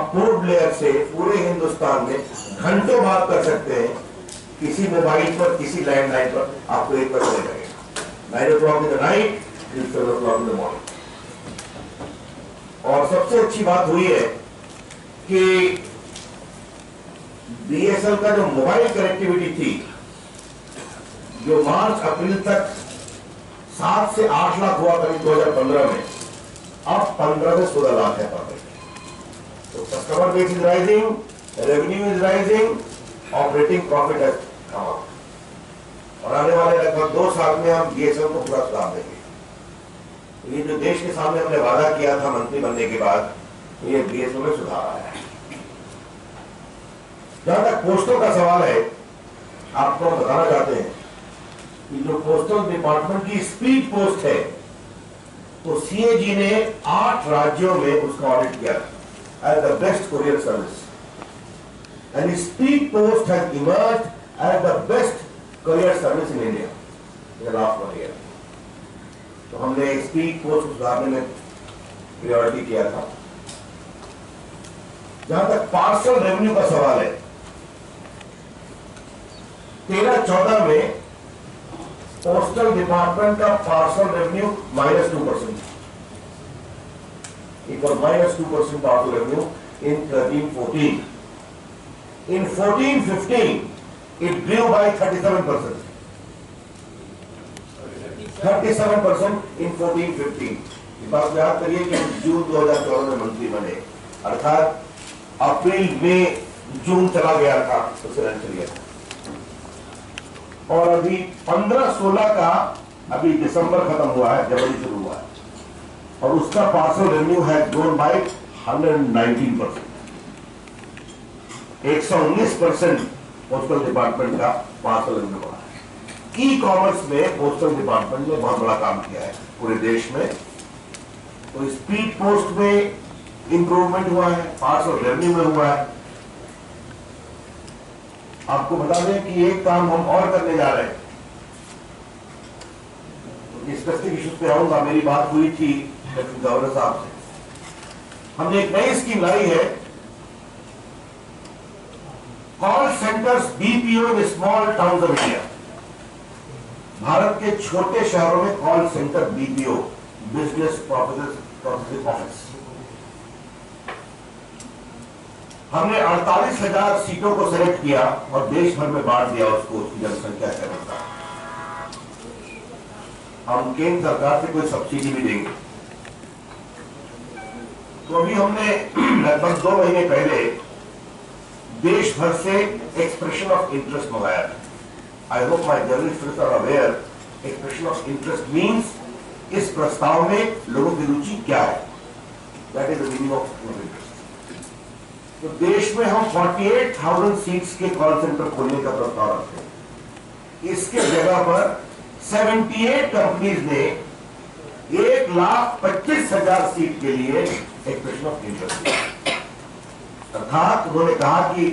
आप port Blair से पूरे हिंदुस्तान में घंटों बात कर सकते हैं, किसी मोबाइल पर, किसी लैंडलाइन पर आपको एक पैसा नहीं लगेगा। 9 o'clock in the night, 7 o'clock in the morning. और सबसे अच्छी बात हुई है कि बीएसएल का जो मोबाइल कनेक्टिविटी थी, जो मार्च अप्रैल तक 7 से 8 लाख हुआ करीब 2015 में, अब 15 से 16 लाख है पर डे। तो customer base is rising, revenue is rising, operating profit है कम अप। और आने वाले लगभग 2 साल में हम बीएसएल को पूरा सुधार देंगे। तो ये जो देश के सामने हमने वादा किया था मंत्री बनने के बाद, तो ये बीएसएल में सुधार आया है। जहां तक पोस्टों का सवाल है, आपको हम बताना चाहते हैं कि जो पोस्टल डिपार्टमेंट की स्पीड पोस्ट है, तो सीएजी ने 8 राज्यों में उसका ऑडिट किया as the best courier service, and speed post has emerged as the best courier service in India in the last 1 year. तो हमने स्पीड पोस्ट सुधारने में प्रायोरिटी किया था। जहां तक पार्सल रेवेन्यू का सवाल है, 13-14 में पोस्टल डिपार्टमेंट का parcel revenue -2%, it was -2% parcel revenue in 13-14. In 14-15 it grew by 37%. 37% in 14-15। इस बात को याद करिए कि हम जून 2014 में मंत्री बने, अर्थात अप्रैल में जून चला गया था तो फाइनेंशियल ईयर, और अभी 15-16 का अभी दिसंबर खत्म हुआ है, जनवरी शुरू हुआ है, और उसका पार्सल रेवेन्यू है ग्रोन बाय 119%। 119% पोस्टल डिपार्टमेंट का पार्सल रेवेन्यू बढ़ा है। ई कॉमर्स में पोस्टल डिपार्टमेंट ने बहुत बड़ा काम किया है पूरे देश में। तो स्पीड पोस्ट में इंप्रूवमेंट हुआ है, पार्सल रेवेन्यू में हुआ है। आपको बता दें कि एक काम हम और करने जा रहे हैं, स्पेसिफिक इश्यूज पे आऊंगा। मेरी बात हुई थी गवर्नर साहब से, हमने एक नई स्कीम लाई है, call centres BPO in small towns of India. Bharat के छोटे शहरों में call centre BPO, business processing office, हमने 48,000 सीटों को सेलेक्ट किया और देश भर में बांट दिया उसको, उसकी जनसंख्या के अनुसार। हम केंद्र सरकार से कोई सब्सिडी भी देंगे। तो अभी हमने लगभग 2 महीने पहले देश भर से एक्सप्रेशन ऑफ इंटरेस्ट मंगाया था। I hope my journalist are aware, expression of interest means इस प्रस्ताव में लोगों की रुचि क्या है, that is the meaning of interest. तो देश में हम 48,000 सीट्स के कॉल सेंटर खोलने का प्रस्ताव रखते हैं। इसके जगह पर 78 कंपनीज ने 1,25,000 सीट के लिए एक्सप्रेशन ऑफ इंटरेस्ट, अर्थात उन्होंने कहा कि